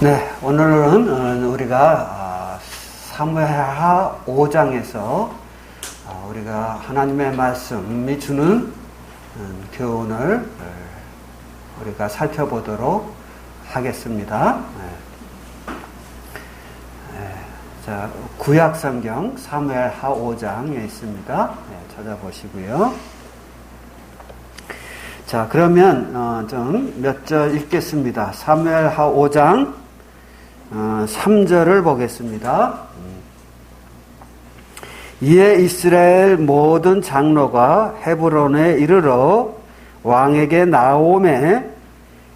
네, 오늘은 우리가 사무엘하 5장에서 우리가 하나님의 말씀이 주는 교훈을 우리가 살펴보도록 하겠습니다. 자, 구약성경 사무엘하 5장에 있습니다. 찾아보시고요. 자, 그러면 좀 몇 절 읽겠습니다. 사무엘하 5장 3절을 보겠습니다. 이에 이스라엘 모든 장로가 헤브론에 이르러 왕에게 나오매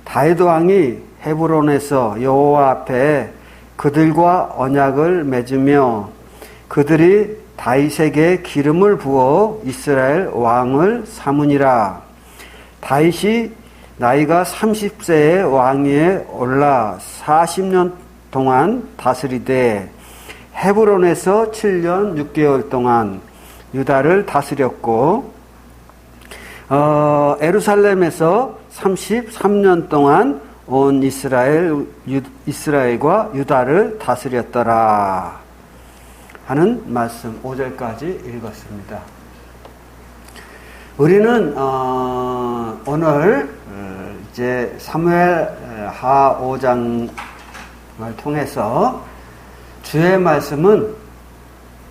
다윗 왕이 헤브론에서 여호와 앞에 그들과 언약을 맺으며 그들이 다윗에게 기름을 부어 이스라엘 왕을 삼으니라. 다윗이 나이가 30세의 왕위에 올라 40년 동안 다스리되 헤브론에서 7년 6개월 동안 유다를 다스렸고 예루살렘에서 33년 동안 온 이스라엘과 유다를 다스렸더라 하는 말씀 5절까지 읽었습니다. 우리는 오늘 이제 사무엘하 5장을 통해서 주의 말씀은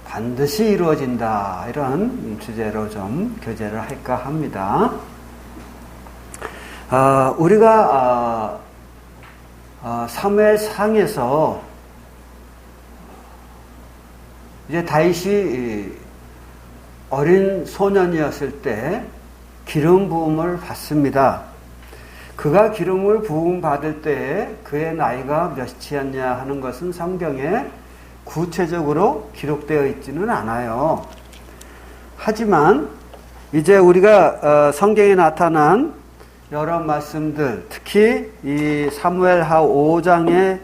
반드시 이루어진다 이런 주제로 좀 교제를 할까 합니다. 우리가 사무엘상에서 이제 다윗이 어린 소년이었을 때 기름 부음을 받습니다. 그가 기름을 부음 받을 때에 그의 나이가 몇이었냐 하는 것은 성경에 구체적으로 기록되어 있지는 않아요. 하지만 이제 우리가 성경에 나타난 여러 말씀들, 특히 이 사무엘하 5장의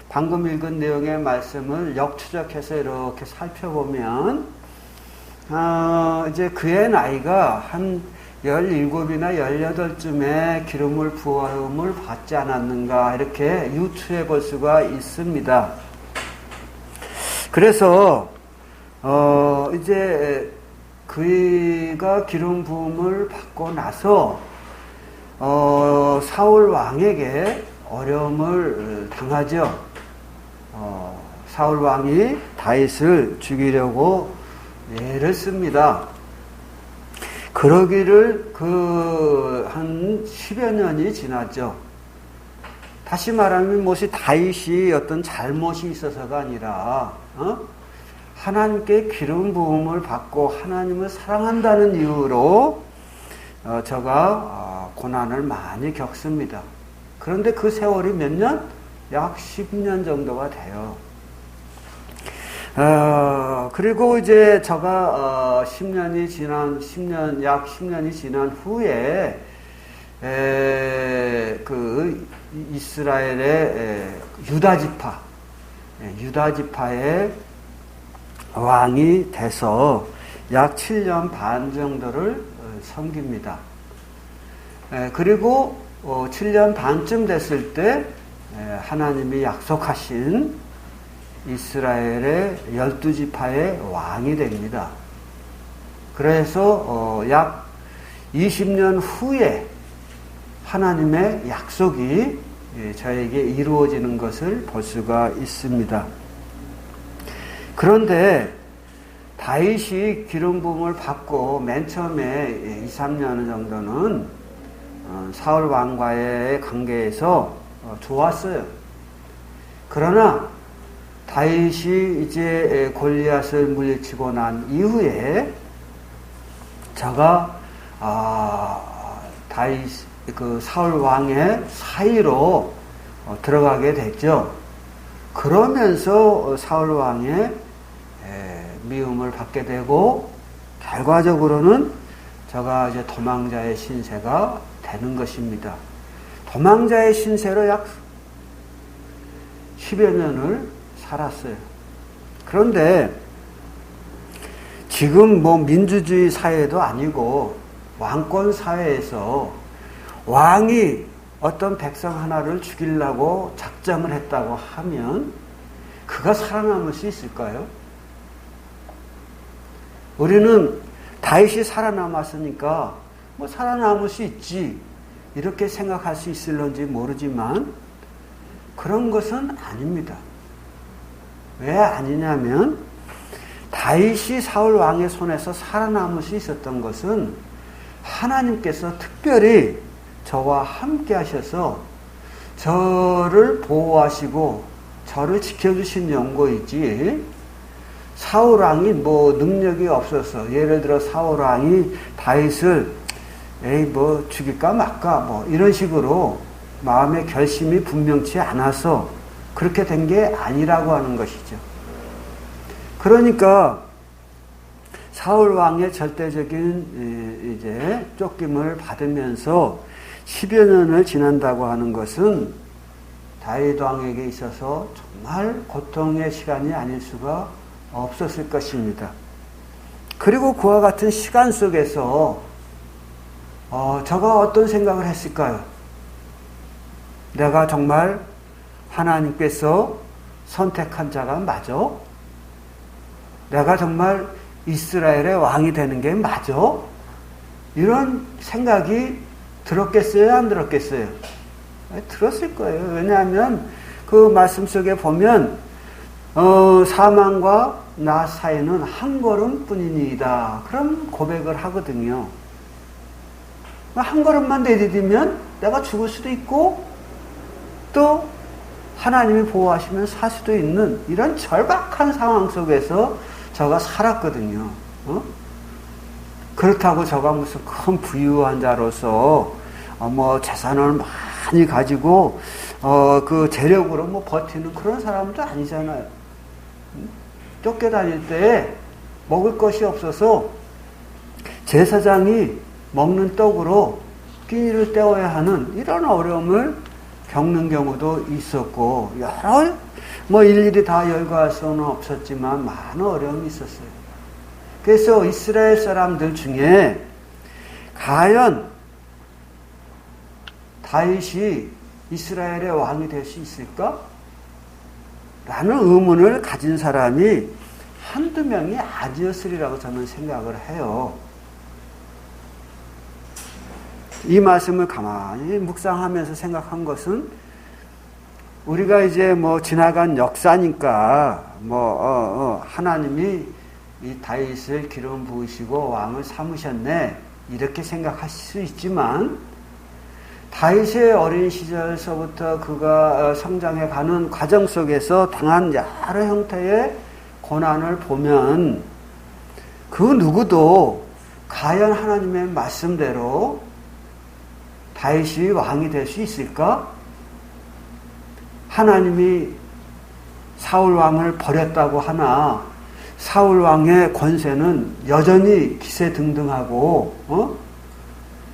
방금 읽은 내용의 말씀을 역추적해서 이렇게 살펴보면 이제 그의 나이가 한 17이나 18쯤에 기름을 부음을 받지 않았는가 이렇게 유추해 볼 수가 있습니다. 그래서 이제 그가 기름 부음을 받고 나서 사울 왕에게 어려움을 당하죠. 사울 왕이 다윗을 죽이려고 예를 씁니다. 그러기를 한 10여 년이 지났죠. 다시 말하면 무엇이 다윗이 어떤 잘못이 있어서가 아니라 하나님께 기름 부음을 받고 하나님을 사랑한다는 이유로 저가 고난을 많이 겪습니다. 그런데 그 세월이 몇 년? 약 10년 정도가 돼요. 그리고 이제 저가 약 10년이 지난 후에 그 이스라엘의 유다 지파의 왕이 돼서 약 7년 반 정도를 섬깁니다. 그리고 7년 반쯤 됐을 때 하나님이 약속하신 이스라엘의 12지파의 왕이 됩니다. 그래서 약 20년 후에 하나님의 약속이 저에게 이루어지는 것을 볼 수가 있습니다. 그런데 다윗이 기름 부음을 받고 맨 처음에 2, 3년 정도는 사울 왕과의 관계에서 좋았어요. 그러나 다윗이 이제 골리앗을 물리치고 난 이후에 저가 다윗 그 사울 왕의 사이로 들어가게 됐죠. 그러면서 사울 왕의 미움을 받게 되고 결과적으로는 저가 이제 도망자의 신세가 되는 것입니다. 도망자의 신세로 약 10여 년을 살았어요. 그런데 지금 민주주의 사회도 아니고 왕권 사회에서 왕이 어떤 백성 하나를 죽이려고 작정을 했다고 하면 그가 살아남을 수 있을까요? 우리는 다윗이 살아남았으니까 뭐 살아남을 수 있지 이렇게 생각할 수 있을런지 모르지만 그런 것은 아닙니다. 왜 아니냐면 다윗이 사울 왕의 손에서 살아남을 수 있었던 것은 하나님께서 특별히 저와 함께 하셔서 저를 보호하시고 저를 지켜주신 연고이지 사울 왕이 뭐 능력이 없어서 예를 들어 사울 왕이 다윗을 뭐 죽일까 말까 뭐 이런 식으로 마음의 결심이 분명치 않아서 그렇게 된 게 아니라고 하는 것이죠. 그러니까 사울 왕의 절대적인 이제 쫓김을 받으면서 10여 년을 지난다고 하는 것은 다윗 왕에게 있어서 정말 고통의 시간이 아닐 수가 없었을 것입니다. 그리고 그와 같은 시간 속에서 저가 어떤 생각을 했을까요? 내가 정말 하나님께서 선택한 자가 맞아? 내가 정말 이스라엘의 왕이 되는 게 맞아? 이런 생각이 들었겠어요? 안 들었겠어요? 들었을 거예요. 왜냐하면 그 말씀 속에 보면 사망과 나 사이는 한 걸음뿐이니이다. 그런 고백을 하거든요. 한 걸음만 내디디면 내가 죽을 수도 있고 또 하나님이 보호하시면 살 수도 있는 이런 절박한 상황 속에서 저가 살았거든요. 그렇다고 저가 무슨 큰 부유한 자로서 뭐 재산을 많이 가지고 그 재력으로 뭐 버티는 그런 사람도 아니잖아요. 쫓겨다닐 때 먹을 것이 없어서 제사장이 먹는 떡으로 끼니를 때워야 하는 이런 어려움을 겪는 경우도 있었고 여러 뭐 일일이 다 열거할 수는 없었지만 많은 어려움이 있었어요. 그래서 이스라엘 사람들 중에 과연 다윗이 이스라엘의 왕이 될 수 있을까? 라는 의문을 가진 사람이 한두 명이 아니었으리라고 저는 생각을 해요. 이 말씀을 가만히 묵상하면서 생각한 것은 우리가 이제 뭐 지나간 역사니까 하나님이 이 다윗을 기름 부으시고 왕을 삼으셨네 이렇게 생각할 수 있지만 다윗의 어린 시절서부터 그가 성장해가는 과정 속에서 당한 여러 형태의 고난을 보면 그 누구도 과연 하나님의 말씀대로 다윗이 왕이 될 수 있을까? 하나님이 사울 왕을 버렸다고 하나 사울 왕의 권세는 여전히 기세등등하고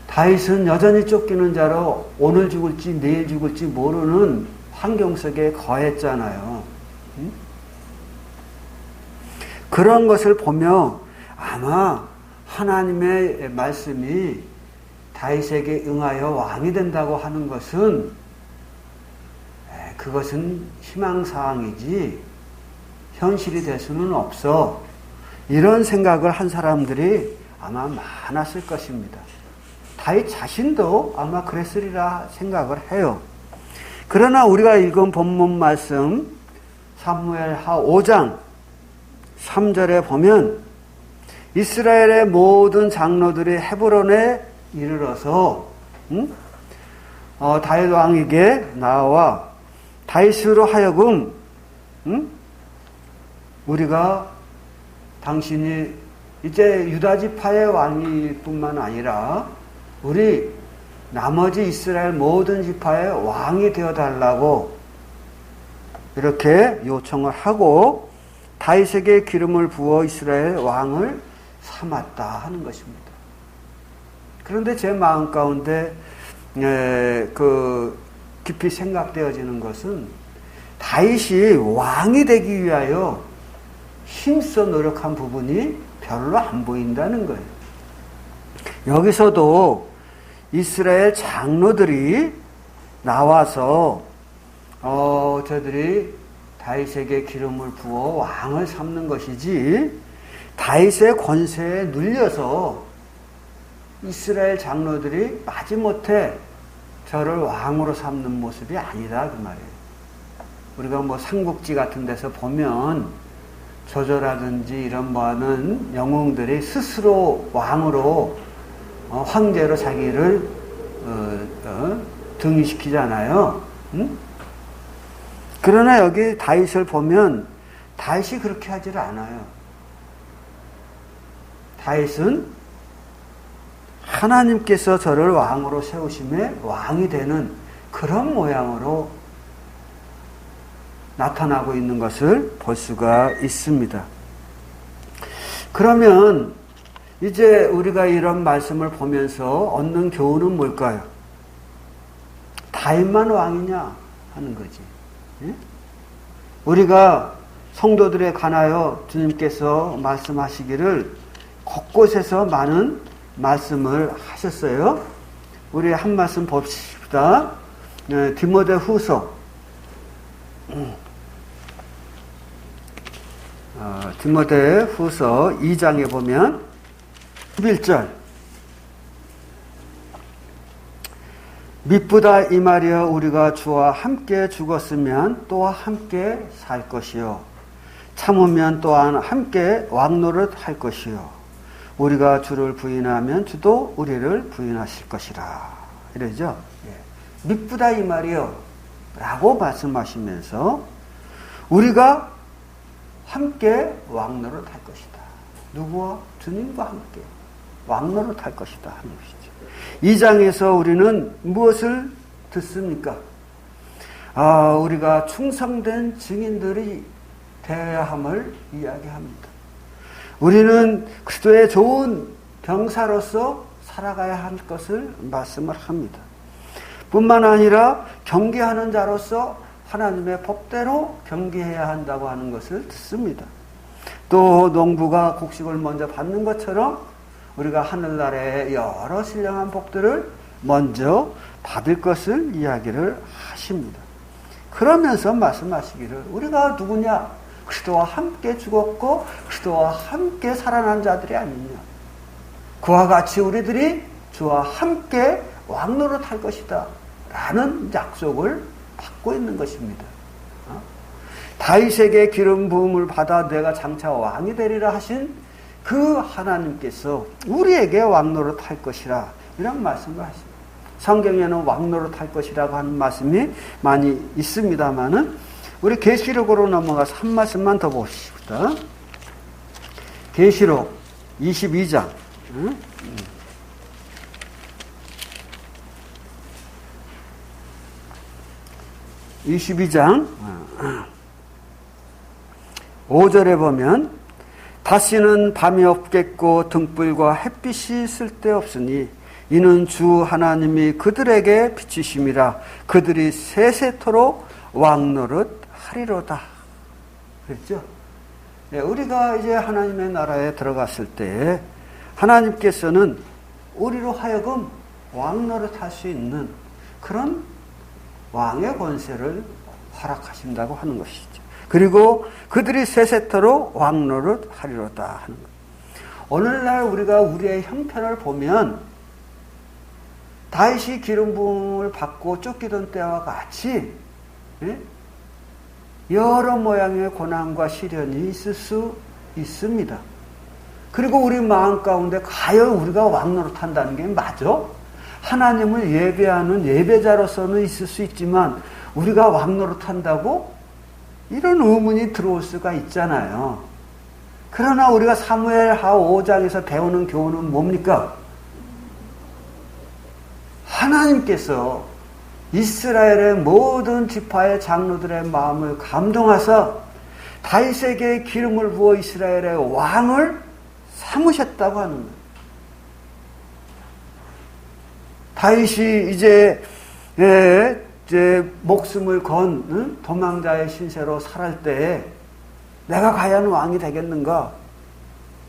다윗은 여전히 쫓기는 자로 오늘 죽을지 내일 죽을지 모르는 환경 속에 거했잖아요. 그런 것을 보며 아마 하나님의 말씀이 다윗에게 응하여 왕이 된다고 하는 것은 그것은 희망사항이지 현실이 될 수는 없어. 이런 생각을 한 사람들이 아마 많았을 것입니다. 다윗 자신도 아마 그랬으리라 생각을 해요. 그러나 우리가 읽은 본문 말씀 사무엘하 5장 3절에 보면 이스라엘의 모든 장로들이 헤브론에 이르러서 다윗 왕에게 나와 다윗으로 하여금 우리가 당신이 이제 유다 지파의 왕일 뿐만 아니라 우리 나머지 이스라엘 모든 지파의 왕이 되어달라고 이렇게 요청을 하고 다윗에게 기름을 부어 이스라엘 왕을 삼았다 하는 것입니다. 그런데 제 마음 가운데 깊이 생각되어지는 것은 다윗이 왕이 되기 위하여 힘써 노력한 부분이 별로 안 보인다는 거예요. 여기서도 이스라엘 장로들이 나와서 저들이 다윗에게 기름을 부어 왕을 삼는 것이지, 다윗의 권세에 눌려서 이스라엘 장로들이 마지못해 저를 왕으로 삼는 모습이 아니다 그 말이에요. 우리가 뭐 삼국지 같은 데서 보면 조조라든지 이런 많은 영웅들이 스스로 왕으로 황제로 자기를 등위시키잖아요. 응? 그러나 여기 다윗을 보면 다윗이 그렇게 하질 않아요. 다윗은 하나님께서 저를 왕으로 세우심에 왕이 되는 그런 모양으로 나타나고 있는 것을 볼 수가 있습니다. 그러면 이제 우리가 이런 말씀을 보면서 얻는 교훈은 뭘까요? 다윗만 왕이냐 하는 거지. 예? 우리가 성도들에 관하여 주님께서 말씀하시기를 곳곳에서 많은 말씀을 하셨어요. 우리 한 말씀 봅시다. 디모데 후서 디모데 후서 2장에 보면 11절 미쁘다 이 말이여 우리가 주와 함께 죽었으면 또한 함께 살 것이요 참으면 또한 함께 왕노릇 할 것이요 우리가 주를 부인하면 주도 우리를 부인하실 것이라 이러죠. 예. 미쁘다 이 말이요 라고 말씀하시면서 우리가 함께 왕노릇 할 것이다. 누구와? 주님과 함께 왕노릇 할 것이다 하는 것이죠. 이 장에서 우리는 무엇을 듣습니까? 우리가 충성된 증인들이 되어야 함을 이야기합니다. 우리는 그리스도의 좋은 병사로서 살아가야 할 것을 말씀을 합니다. 뿐만 아니라 경계하는 자로서 하나님의 법대로 경계해야 한다고 하는 것을 듣습니다. 또 농부가 곡식을 먼저 받는 것처럼 우리가 하늘나라의 여러 신령한 복들을 먼저 받을 것을 이야기를 하십니다. 그러면서 말씀하시기를 우리가 누구냐? 그리스도와 함께 죽었고 그리스도와 함께 살아난 자들이 아니냐. 그와 같이 우리들이 주와 함께 왕노릇 할 것이다 라는 약속을 받고 있는 것입니다. 다윗에게 기름 부음을 받아 내가 장차 왕이 되리라 하신 그 하나님께서 우리에게 왕노릇 할 것이라 이런 말씀을 하십니다. 성경에는 왕노릇 할 것이라고 하는 말씀이 많이 있습니다만은 우리 계시록으로 넘어가서 한 말씀만 더 보십시다. 계시록 22장 22장 5절에 보면 다시는 밤이 없겠고 등불과 햇빛이 쓸데없으니 이는 주 하나님이 그들에게 비추심이라 그들이 세세토록 왕노릇 하리로다. 그랬죠? 네, 우리가 이제 하나님의 나라에 들어갔을 때 하나님께서는 우리로 하여금 왕노릇 할 수 있는 그런 왕의 권세를 허락하신다고 하는 것이죠. 그리고 그들이 세세토록 왕노릇 하리로다 하는 것. 오늘날 우리가 우리의 형편을 보면 다윗이 기름 부음을 받고 쫓기던 때와 같이 여러 모양의 고난과 시련이 있을 수 있습니다. 그리고 우리 마음 가운데 과연 우리가 왕노릇 한다는 게 맞아? 하나님을 예배하는 예배자로서는 있을 수 있지만 우리가 왕노릇 한다고? 이런 의문이 들어올 수가 있잖아요. 그러나 우리가 사무엘하 5장에서 배우는 교훈은 뭡니까? 하나님께서 이스라엘의 모든 지파의 장로들의 마음을 감동하사 다윗에게 기름을 부어 이스라엘의 왕을 삼으셨다고 하는 거예요. 다윗이 이제 목숨을 건 도망자의 신세로 살할 때 내가 과연 왕이 되겠는가?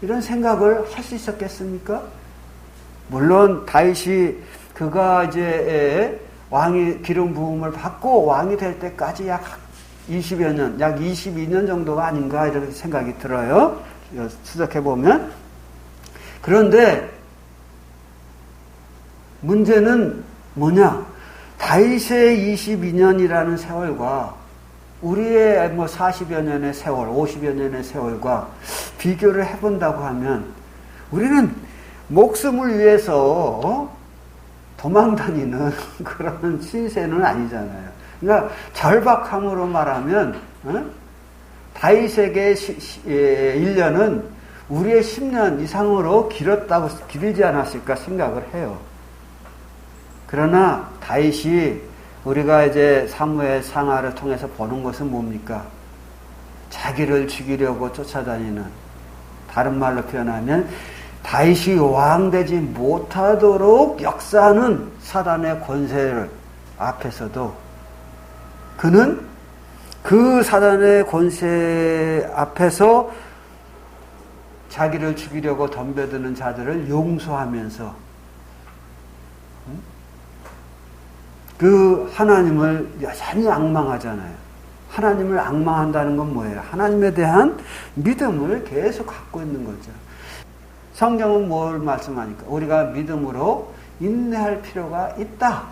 이런 생각을 할 수 있었겠습니까? 물론 다윗이 그가 이제 왕이 기름 부음을 받고 왕이 될 때까지 약 20여 년, 약 22년 정도가 아닌가 이렇게 생각이 들어요. 추적해 보면. 그런데 문제는 뭐냐? 다윗의 22년이라는 세월과 우리의 뭐 40여 년의 세월, 50여 년의 세월과 비교를 해본다고 하면 우리는 목숨을 위해서 도망다니는 그런 신세는 아니잖아요. 그러니까 절박함으로 말하면 다윗에게 1년은 우리의 10년 이상으로 길지 않았을까 생각을 해요. 그러나 다윗이 우리가 이제 사무엘 상하를 통해서 보는 것은 뭡니까? 자기를 죽이려고 쫓아다니는, 다른 말로 표현하면 다윗이 왕되지 못하도록 역사하는 사단의 권세를 앞에서도 그는 그 사단의 권세 앞에서 자기를 죽이려고 덤벼드는 자들을 용서하면서 그 하나님을 여전히 앙망하잖아요. 하나님을 앙망한다는 건 뭐예요? 하나님에 대한 믿음을 계속 갖고 있는 거죠. 성경은 뭘 말씀하니까? 우리가 믿음으로 인내할 필요가 있다.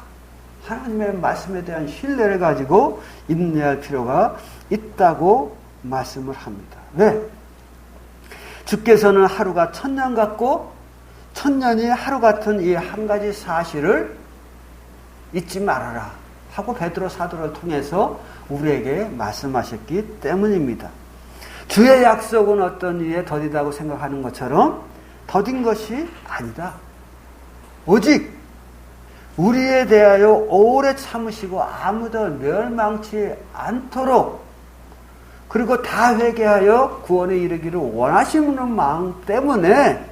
하나님의 말씀에 대한 신뢰를 가지고 인내할 필요가 있다고 말씀을 합니다. 왜? 주께서는 하루가 1000년 같고 1000년이 하루 같은 이 한 가지 사실을 잊지 말아라 하고 베드로 사도를 통해서 우리에게 말씀하셨기 때문입니다. 주의 약속은 어떤 이에 더디다고 생각하는 것처럼 더딘 것이 아니다. 오직 우리에 대하여 오래 참으시고 아무도 멸망치 않도록 그리고 다 회개하여 구원에 이르기를 원하시는 마음 때문에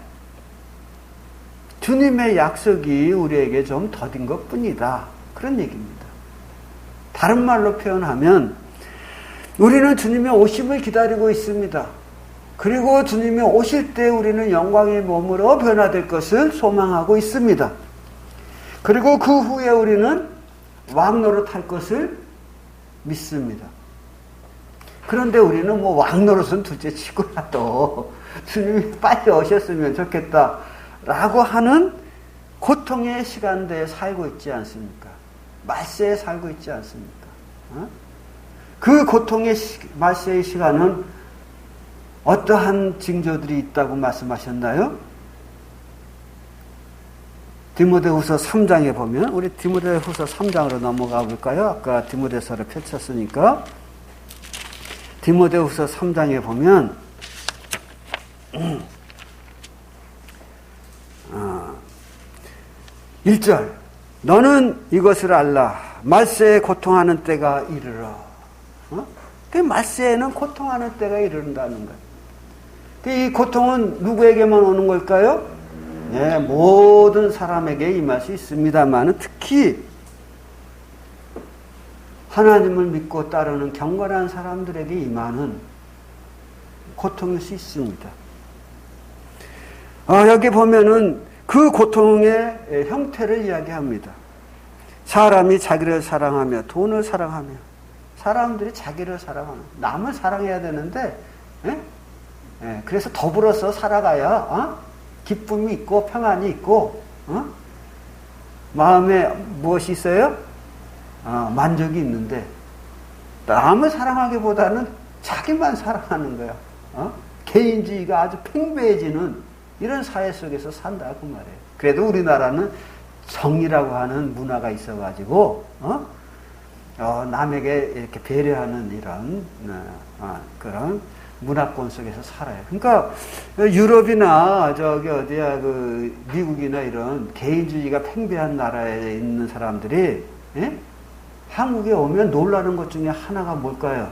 주님의 약속이 우리에게 좀 더딘 것뿐이다. 그런 얘기입니다. 다른 말로 표현하면 우리는 주님의 오심을 기다리고 있습니다. 그리고 주님이 오실 때 우리는 영광의 몸으로 변화될 것을 소망하고 있습니다. 그리고 그 후에 우리는 왕노릇할 것을 믿습니다. 그런데 우리는 뭐 왕노릇은 둘째 치고라도 주님이 빨리 오셨으면 좋겠다라고 하는 고통의 시간대에 살고 있지 않습니까? 말세에 살고 있지 않습니까? 그 고통의 말세의 시간은 어떠한 징조들이 있다고 말씀하셨나요? 디모데후서 3장에 보면 우리 디모데후서 3장으로 넘어가 볼까요? 아까 디모데서를 펼쳤으니까 디모데후서 3장에 보면 1절 너는 이것을 알라 말세에 고통하는 때가 이르러. 그 말세에는 고통하는 때가 이른다는 거예요. 이 고통은 누구에게만 오는 걸까요? 네, 모든 사람에게 임할 수 있습니다만 특히 하나님을 믿고 따르는 경건한 사람들에게 임하는 고통일 수 있습니다. 여기 보면은 그 고통의 형태를 이야기합니다. 사람이 자기를 사랑하며 돈을 사랑하며 사람들이 자기를 사랑하는 남을 사랑해야 되는데 그래서 더불어서 살아가야 기쁨이 있고 평안이 있고 마음에 무엇이 있어요? 만족이 있는데 남을 사랑하기보다는 자기만 사랑하는 거야. 개인주의가 아주 팽배해지는 이런 사회 속에서 산다 그 말이에요. 그래도 우리나라는 정의라고 하는 문화가 있어가지고 남에게 이렇게 배려하는 이런 그런 문화권 속에서 살아요. 그러니까 유럽이나 저기 어디야 그 미국이나 이런 개인주의가 팽배한 나라에 있는 사람들이 한국에 오면 놀라는 것 중에 하나가 뭘까요?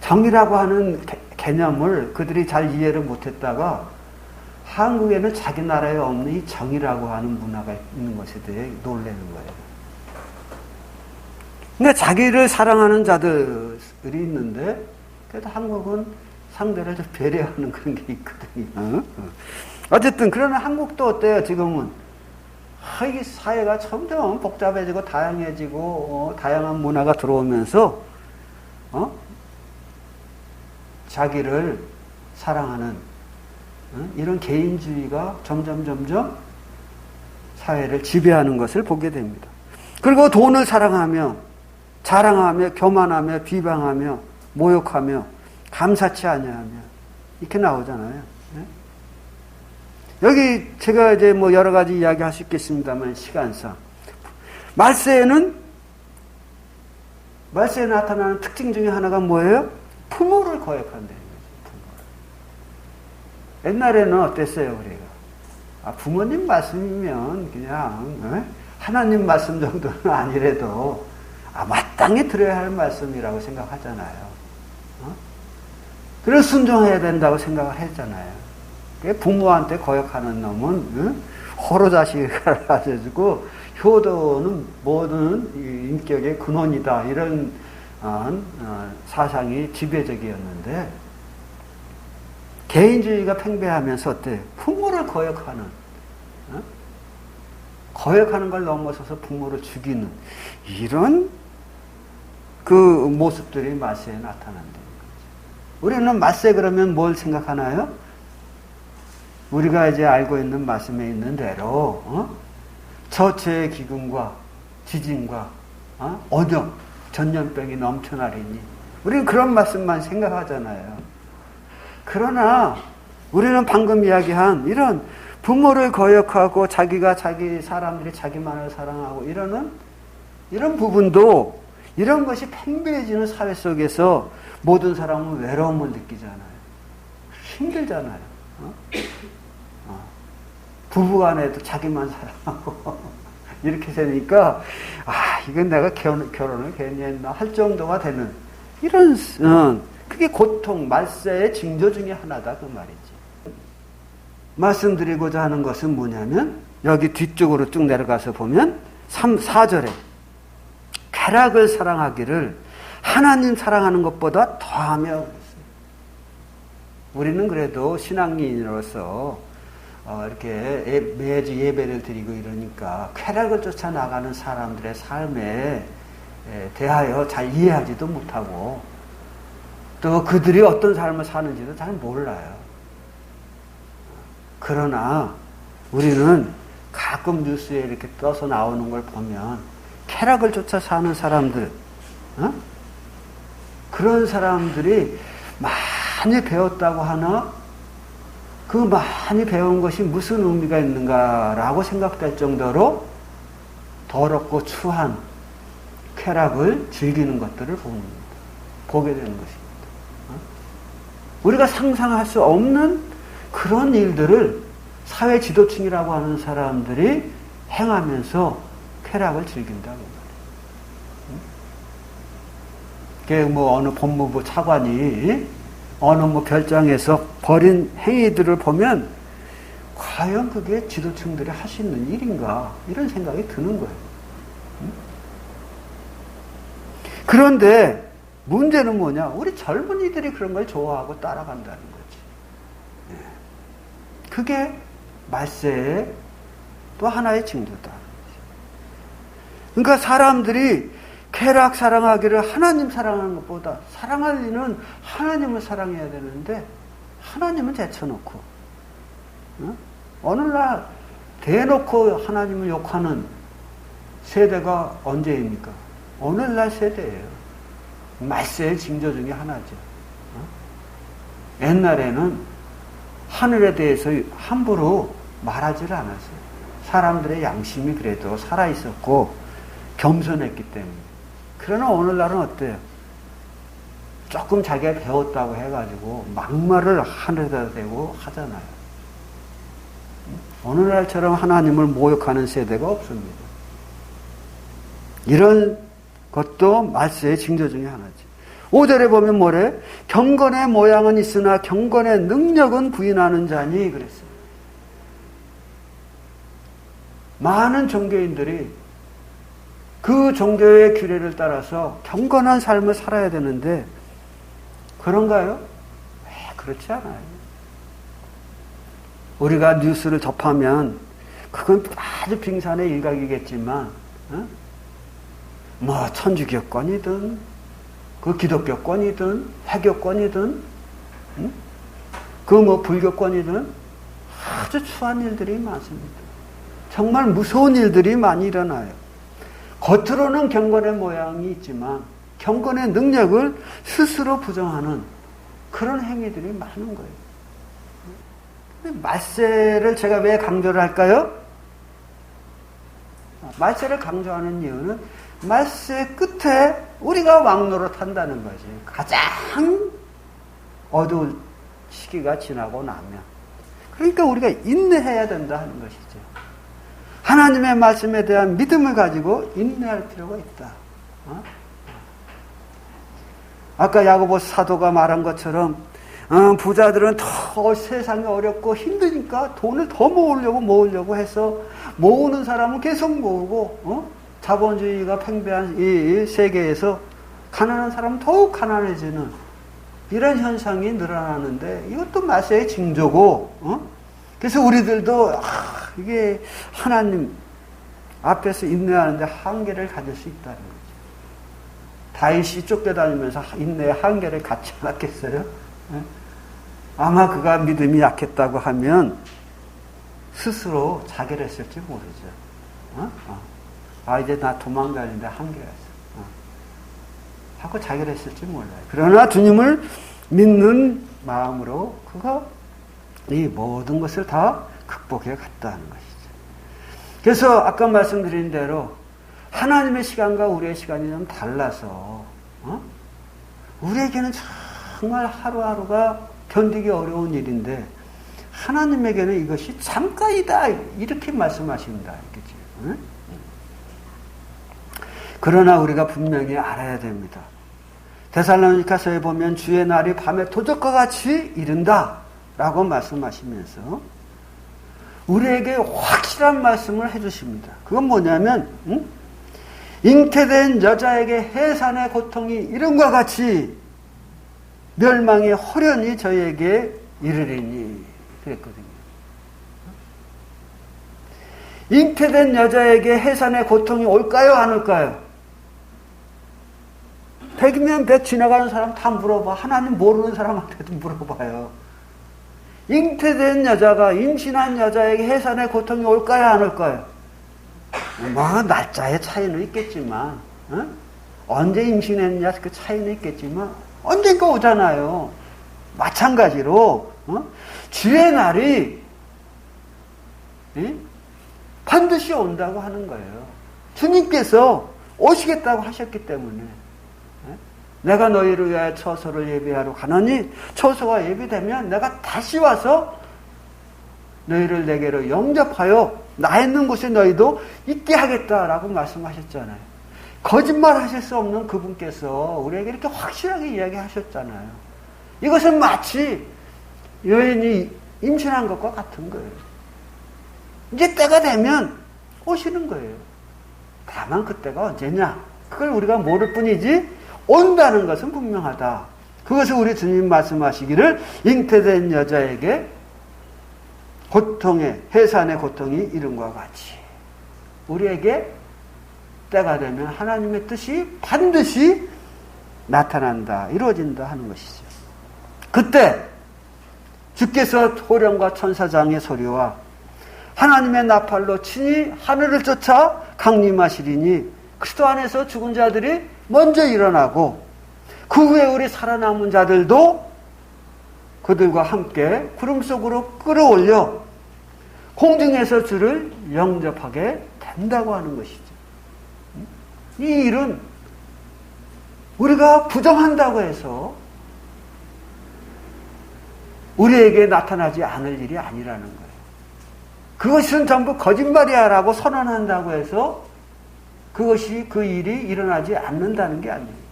정이라고 하는 개념을 그들이 잘 이해를 못했다가 한국에는 자기 나라에 없는 이 정이라고 하는 문화가 있는 것에 대해 놀라는 거예요. 근데 자기를 사랑하는 자들이 있는데 그래도 한국은 상대를 좀 배려하는 그런 게 있거든요. 어쨌든 그러나 한국도 어때요? 지금은 이 사회가 점점 복잡해지고 다양해지고 다양한 문화가 들어오면서 자기를 사랑하는 이런 개인주의가 점점 사회를 지배하는 것을 보게 됩니다. 그리고 돈을 사랑하며 자랑하며 교만하며 비방하며 모욕하며 감사치 아니하며 이렇게 나오잖아요. 여기 제가 이제 뭐 여러 가지 이야기 할 수 있겠습니다만 시간상 말세에 나타나는 특징 중에 하나가 뭐예요? 부모를 거역한다는 거죠. 옛날에는 어땠어요, 우리가? 부모님 말씀이면 그냥 하나님 말씀 정도는 아니래도 마땅히 들어야 할 말씀이라고 생각하잖아요. 그래서 순종해야 된다고 생각을 했잖아요. 부모한테 거역하는 놈은 호로 자식을 가르쳐주고 효도는 모든 인격의 근원이다. 이런 사상이 지배적이었는데 개인주의가 팽배하면서 어때요? 부모를 거역하는 걸 넘어서서 부모를 죽이는 이런 그 모습들이 말세에 나타난다는 거죠. 우리는 말세 그러면 뭘 생각하나요? 우리가 이제 알고 있는 말씀에 있는 대로 저체의 기근과 지진과 언역, 전염병이 넘쳐나리니 우리는 그런 말씀만 생각하잖아요. 그러나 우리는 방금 이야기한 이런 부모를 거역하고 자기가 사람들이 자기만을 사랑하고 이런 부분도 이런 것이 팽배해지는 사회 속에서 모든 사람은 외로움을 느끼잖아요. 힘들잖아요. 부부간에도 자기만 사랑하고 이렇게 되니까 이건 내가 결혼을 괜히 했나 할 정도가 되는 이런 그게 고통, 말세의 징조 중에 하나다 그 말이지. 말씀드리고자 하는 것은 뭐냐면 여기 뒤쪽으로 쭉 내려가서 보면 4절에 쾌락을 사랑하기를 하나님 사랑하는 것보다 더하며 우리는 그래도 신앙인으로서 이렇게 매주 예배를 드리고 이러니까 쾌락을 쫓아 나가는 사람들의 삶에 대하여 잘 이해하지도 못하고 또 그들이 어떤 삶을 사는지도 잘 몰라요. 그러나 우리는 가끔 뉴스에 이렇게 떠서 나오는 걸 보면 쾌락을 쫓아 사는 사람들, 그런 사람들이 많이 배웠다고 하나? 그 많이 배운 것이 무슨 의미가 있는가라고 생각될 정도로 더럽고 추한 쾌락을 즐기는 것들을 보게 되는 것입니다. 우리가 상상할 수 없는 그런 일들을 사회 지도층이라고 하는 사람들이 행하면서 쾌락을 즐긴다고 말이에요. 뭐 어느 법무부 차관이 어느 뭐 별장에서 벌인 행위들을 보면 과연 그게 지도층들이 할 수 있는 일인가 이런 생각이 드는 거예요. 그런데 문제는 뭐냐? 우리 젊은이들이 그런 걸 좋아하고 따라간다는 거지. 그게 말세의 또 하나의 징조다. 그러니까 사람들이 쾌락 사랑하기를 하나님 사랑하는 것보다 사랑할 리는 하나님을 사랑해야 되는데 하나님은 제쳐놓고 어느 날 대놓고 하나님을 욕하는 세대가 언제입니까? 오늘날 세대예요. 말세의 징조 중에 하나죠. 옛날에는 하늘에 대해서 함부로 말하지를 않았어요. 사람들의 양심이 그래도 살아있었고 겸손했기 때문에. 그러나 오늘날은 어때요? 조금 자기가 배웠다고 해가지고 막말을 하늘에다 대고 하잖아요. 오늘날처럼 하나님을 모욕하는 세대가 없습니다. 이런 것도 말세의 징조 중에 하나지. 5절에 보면 뭐래? 경건의 모양은 있으나 경건의 능력은 부인하는 자니 그랬어요. 많은 종교인들이 그 종교의 규례를 따라서 경건한 삶을 살아야 되는데 그런가요? 그렇지 않아요. 우리가 뉴스를 접하면 그건 아주 빙산의 일각이겠지만, 뭐 천주교권이든 그 기독교권이든 회교권이든 그 뭐 불교권이든 아주 추한 일들이 많습니다. 정말 무서운 일들이 많이 일어나요. 겉으로는 경건의 모양이 있지만 경건의 능력을 스스로 부정하는 그런 행위들이 많은 거예요. 말세를 제가 왜 강조를 할까요? 말세를 강조하는 이유는 말세 끝에 우리가 왕노릇한다는 거지. 가장 어두운 시기가 지나고 나면. 그러니까 우리가 인내해야 된다 하는 것이죠. 하나님의 말씀에 대한 믿음을 가지고 인내할 필요가 있다. 아까 야고보 사도가 말한 것처럼 부자들은 더 세상이 어렵고 힘드니까 돈을 더 모으려고 해서 모으는 사람은 계속 모으고 자본주의가 팽배한 이 세계에서 가난한 사람은 더욱 가난해지는 이런 현상이 늘어나는데 이것도 말세의 징조고 그래서 우리들도 이게 하나님 앞에서 인내하는데 한계를 가질 수 있다는 거죠. 다윗이 쫓겨다니면서 인내의 한계를 갖지 않았겠어요? 아마 그가 믿음이 약했다고 하면 스스로 자결 했을지 모르죠. 이제 나 도망가는데 한계가 있어. 하고 자결 했을지 몰라요. 그러나 주님을 믿는 마음으로 그가 이 모든 것을 다 극복해 갔다는 것이죠. 그래서 아까 말씀드린 대로 하나님의 시간과 우리의 시간이 좀 달라서 우리에게는 정말 하루하루가 견디기 어려운 일인데 하나님에게는 이것이 잠깐이다 이렇게 말씀하십니다. 알겠지? 그러나 우리가 분명히 알아야 됩니다. 데살로니가서에 보면 주의 날이 밤에 도적과 같이 이른다 라고 말씀하시면서 우리에게 확실한 말씀을 해주십니다. 그건 뭐냐면 잉태된 여자에게 해산의 고통이 이름과 같이 멸망이 호련히 저희에게 이르리니 그랬거든요. 잉태된 여자에게 해산의 고통이 올까요? 안 올까요? 100이면 100 지나가는 사람 다 물어봐. 하나님 모르는 사람한테도 물어봐요. 잉태된 여자가 임신한 여자에게 해산의 고통이 올까요? 안 올까요? 뭐 날짜의 차이는 있겠지만 언제 임신했냐 그 차이는 있겠지만 언젠가 오잖아요. 마찬가지로 주의 날이 반드시 온다고 하는 거예요. 주님께서 오시겠다고 하셨기 때문에 내가 너희를 위하여 처소를 예비하러 가노니 처소가 예비되면 내가 다시 와서 너희를 내게로 영접하여 나 있는 곳에 너희도 있게 하겠다라고 말씀하셨잖아요. 거짓말 하실 수 없는 그분께서 우리에게 이렇게 확실하게 이야기하셨잖아요. 이것은 마치 여인이 임신한 것과 같은 거예요. 이제 때가 되면 오시는 거예요. 다만 그때가 언제냐? 그걸 우리가 모를 뿐이지 온다는 것은 분명하다. 그것을 우리 주님 말씀하시기를 잉태된 여자에게 고통의 해산의 고통이 이름과 같이 우리에게 때가 되면 하나님의 뜻이 반드시 나타난다, 이루어진다 하는 것이죠. 그때 주께서 호령과 천사장의 소리와 하나님의 나팔로 친히 하늘을 쫓아 강림하시리니 그리스도 안에서 죽은 자들이 먼저 일어나고 그 후에 우리 살아남은 자들도 그들과 함께 구름 속으로 끌어올려 공중에서 주를 영접하게 된다고 하는 것이죠. 이 일은 우리가 부정한다고 해서 우리에게 나타나지 않을 일이 아니라는 거예요. 그것은 전부 거짓말이야 라고 선언한다고 해서 그것이 그 일이 일어나지 않는다는 게 아니에요.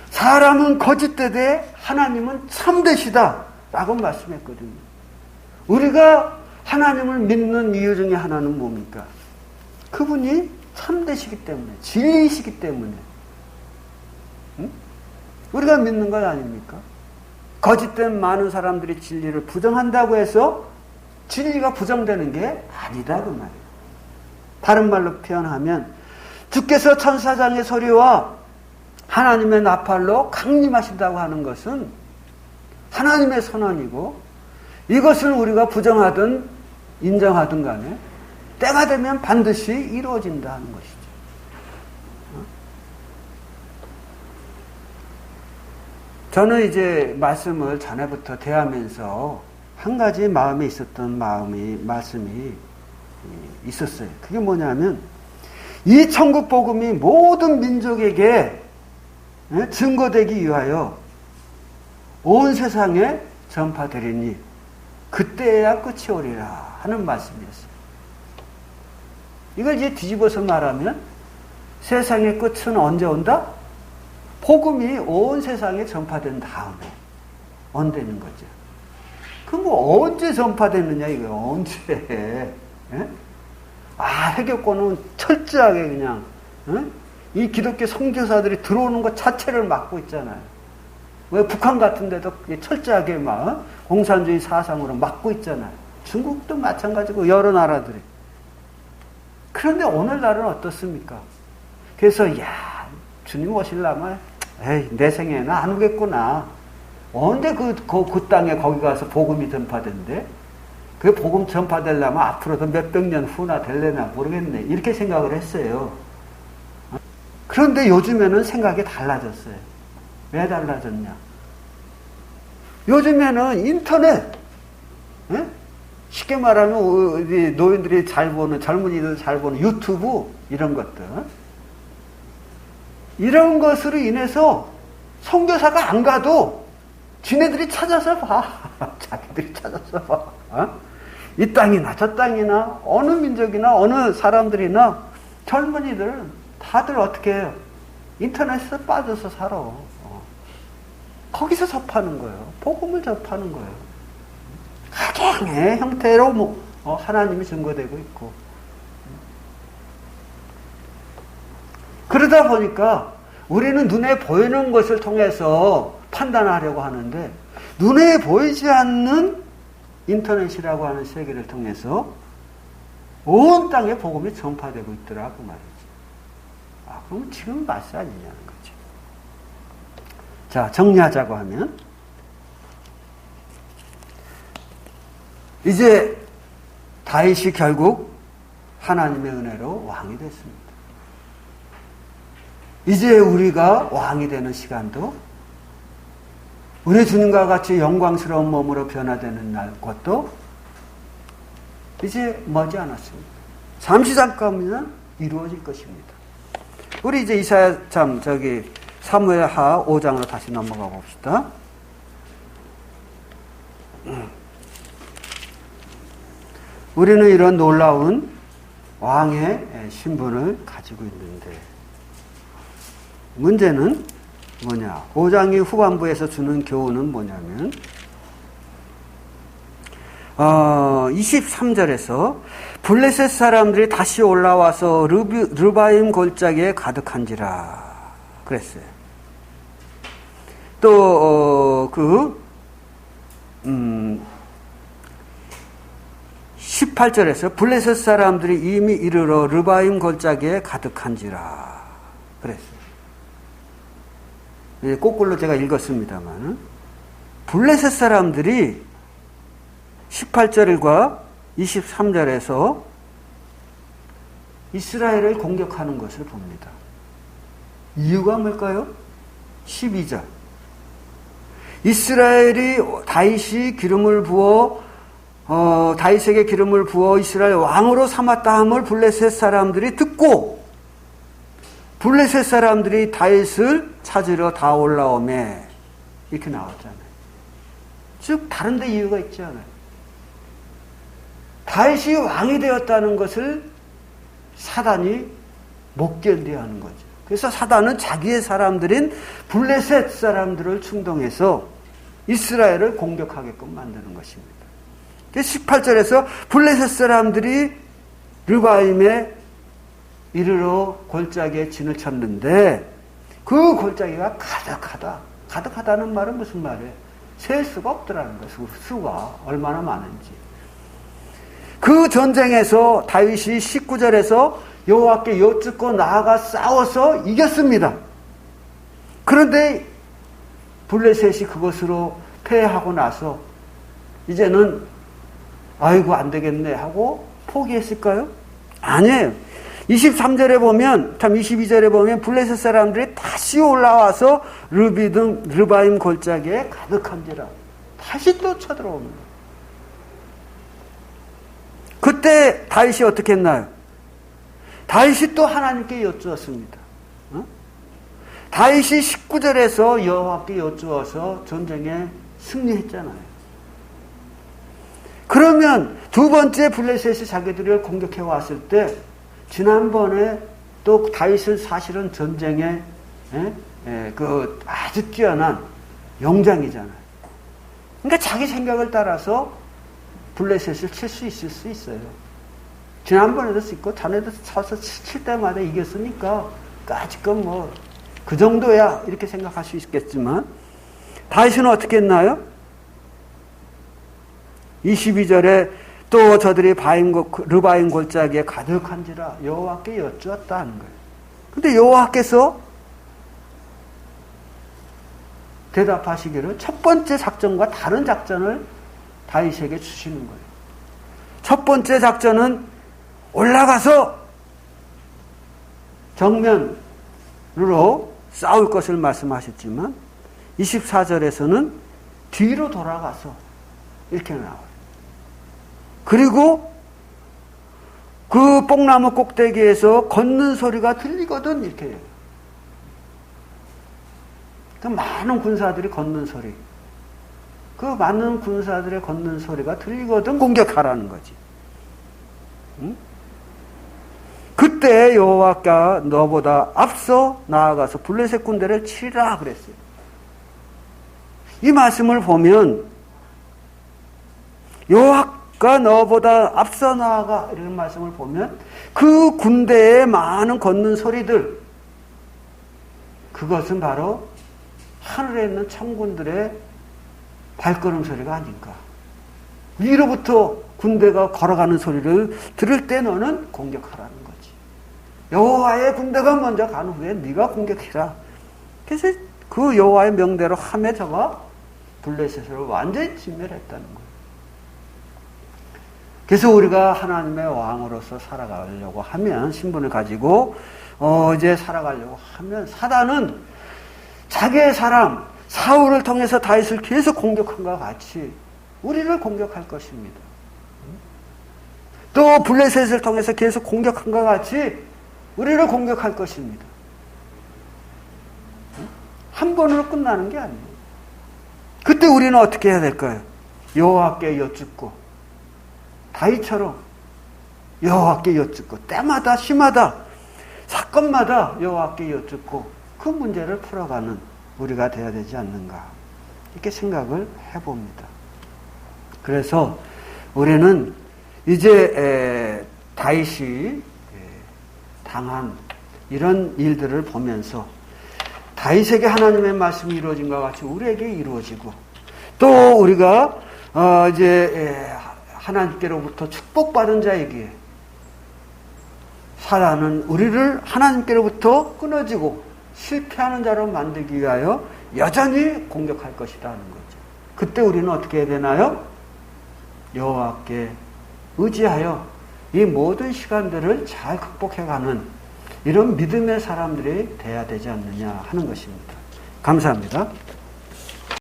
사람은 거짓되되 하나님은 참되시다 라고 말씀했거든요. 우리가 하나님을 믿는 이유 중에 하나는 뭡니까? 그분이 참되시기 때문에, 진리이시기 때문에 우리가 믿는 것 아닙니까? 거짓된 많은 사람들이 진리를 부정한다고 해서 진리가 부정되는 게 아니다 그 말이에요. 다른 말로 표현하면 주께서 천사장의 소리와 하나님의 나팔로 강림하신다고 하는 것은 하나님의 선언이고, 이것을 우리가 부정하든 인정하든 간에 때가 되면 반드시 이루어진다 하는 것이죠. 저는 이제 말씀을 전에부터 대하면서 한 가지 마음에 있었던 말씀이 있었어요. 그게 뭐냐면, 이 천국 복음이 모든 민족에게 증거되기 위하여 온 세상에 전파되리니 그때야 끝이 오리라 하는 말씀이었어요. 이걸 이제 뒤집어서 말하면 세상의 끝은 언제 온다? 복음이 온 세상에 전파된 다음에 온다는 거죠. 그럼 뭐 언제 전파됐느냐 이거예요. 언제? 예? 해교권은 철저하게 그냥 이 기독교 선교사들이 들어오는 것 자체를 막고 있잖아요. 왜 북한 같은 데도 철저하게 막 공산주의 사상으로 막고 있잖아요. 중국도 마찬가지고 여러 나라들이. 그런데 오늘날은 어떻습니까? 그래서 주님 오시려면 내 생에는 안 오겠구나. 언제 그 땅에 거기 가서 복음이 전파된대? 그 복음 전파되려면 앞으로도 몇백 년 후나 될래나 모르겠네. 이렇게 생각을 했어요. 그런데 요즘에는 생각이 달라졌어요. 왜 달라졌냐? 요즘에는 인터넷, 쉽게 말하면 우리 노인들이 잘 보는, 젊은이들 잘 보는 유튜브 이런 것들, 이런 것으로 인해서 선교사가 안 가도 지네들이 찾아서 봐. 자기들이 찾아서 봐. 이 땅이나 저 땅이나 어느 민족이나 어느 사람들이나 젊은이들 다들 어떻게 해요? 인터넷에 빠져서 살아. 거기서 접하는 거예요. 복음을 접하는 거예요. 각양의 형태로 하나님이 증거되고 있고. 그러다 보니까 우리는 눈에 보이는 것을 통해서 판단하려고 하는데, 눈에 보이지 않는 인터넷이라고 하는 세계를 통해서 온 땅에 복음이 전파되고 있더라고 말이지. 그럼 지금 맞서 아니냐는 거죠. 자, 정리하자고 하면, 이제 다윗이 결국 하나님의 은혜로 왕이 됐습니다. 이제 우리가 왕이 되는 시간도 우리 주님과 같이 영광스러운 몸으로 변화되는 날, 것도 이제 머지않았습니다. 잠시 잠깐이면 이루어질 것입니다. 우리 이제 사무엘하 5장으로 다시 넘어가 봅시다. 우리는 이런 놀라운 왕의 신분을 가지고 있는데, 문제는 뭐냐? 5장의 후반부에서 주는 교훈은 뭐냐면, 23절에서 블레셋 사람들이 다시 올라와서 르바임 골짜기에 가득한지라 그랬어요. 또 18절에서 블레셋 사람들이 이미 이르러 르바임 골짜기에 가득한지라 그랬어요. 거꾸로 제가 읽었습니다만, 블레셋 사람들이 18절과 23절에서 이스라엘을 공격하는 것을 봅니다. 이유가 뭘까요? 12절. 이스라엘이 다윗이 기름을 부어 다윗에게 기름을 부어 이스라엘 왕으로 삼았다 함을 블레셋 사람들이 듣고 블레셋 사람들이 다윗을 찾으러 다 올라오매, 이렇게 나왔잖아요. 즉 다른 데 이유가 있지 않아요. 다윗이 왕이 되었다는 것을 사단이 못 견뎌하는 거죠. 그래서 사단은 자기의 사람들인 블레셋 사람들을 충동해서 이스라엘을 공격하게끔 만드는 것입니다. 18절에서 블레셋 사람들이 르바임에 이르러 골짜기에 진을 쳤는데 그 골짜기가 가득하다. 가득하다는 말은 무슨 말이에요? 셀 수가 없더라는 거예요. 수가 얼마나 많은지. 그 전쟁에서 다윗이 19절에서 여호와께 여쭙고 나아가 싸워서 이겼습니다. 그런데 블레셋이 그것으로 패하고 나서 이제는 아이고 안 되겠네 하고 포기했을까요? 아니에요. 23절에 보면, 참 22절에 보면 블레셋 사람들이 다시 올라와서 르바임 골짜기에 가득한지라 다시 또 쳐들어옵니다. 그때 다윗이 어떻게 했나요? 다윗이 또 하나님께 여쭈었습니다. 다윗이 19절에서 여호와께 여쭈어서 전쟁에 승리했잖아요. 그러면 두 번째 블레셋이 자기들을 공격해 왔을 때 지난번에 또 다윗은 사실은 전쟁에 그 아주 뛰어난 용장이잖아요. 그러니까 자기 생각을 따라서 블레셋을 칠 수 있을 수 있어요. 지난번에도 있고 전에도 쳐서 칠 때마다 이겼으니까 아직은 뭐 그 정도야 이렇게 생각할 수 있겠지만 다윗은 어떻게 했나요? 22절에 또 저들이 르바임 골짜기에 가득한지라 여호와께 여쭈었다 하는 거예요. 근데 여호와께서 대답하시기를 첫 번째 작전과 다른 작전을 다윗에게 주시는 거예요. 첫 번째 작전은 올라가서 정면으로 싸울 것을 말씀하셨지만 24절에서는 뒤로 돌아가서 이렇게 나와요. 그리고 그 뽕나무 꼭대기에서 걷는 소리가 들리거든 이렇게 해요. 그 많은 군사들이 걷는 소리, 그 많은 군사들의 걷는 소리가 들리거든 공격하라는 거지. 응? 그때 여호와가 너보다 앞서 나아가서 블레셋 군대를 치라 그랬어요. 이 말씀을 보면 여호와가 너보다 앞서 나아가 이런 말씀을 보면 그 군대의 많은 걷는 소리들, 그것은 바로 하늘에 있는 천군들의 발걸음 소리가 아닌가. 위로부터 군대가 걸어가는 소리를 들을 때 너는 공격하라는 거지. 여호와의 군대가 먼저 간 후에 네가 공격해라. 그래서 그 여호와의 명대로 함에 저가 블레셋을 완전히 진멸했다는 거예요. 그래서 우리가 하나님의 왕으로서 살아가려고 하면, 신분을 가지고 이제 살아가려고 하면 사단은 자기의 사람 사울을 통해서 다윗을 계속 공격한 것과 같이 우리를 공격할 것입니다. 또 블레셋을 통해서 계속 공격한 것과 같이 우리를 공격할 것입니다. 한 번으로 끝나는 게 아니에요. 그때 우리는 어떻게 해야 될까요? 여호와께 여쭙고 다윗처럼 여호와께 여쭙고 때마다 시마다 사건마다 여호와께 여쭙고 그 문제를 풀어가는 우리가 되어야 되지 않는가 이렇게 생각을 해봅니다. 그래서 우리는 이제 다윗이 당한 이런 일들을 보면서 다윗에게 하나님의 말씀이 이루어진 것과 같이 우리에게 이루어지고 또 우리가 이제 하나님께로부터 축복받은 자에게 사단은 우리를 하나님께로부터 끊어지고 실패하는 자로 만들기 위하여 여전히 공격할 것이다 하는 거죠. 그때 우리는 어떻게 해야 되나요? 여호와께 의지하여 이 모든 시간들을 잘 극복해가는 이런 믿음의 사람들이 돼야 되지 않느냐 하는 것입니다. 감사합니다.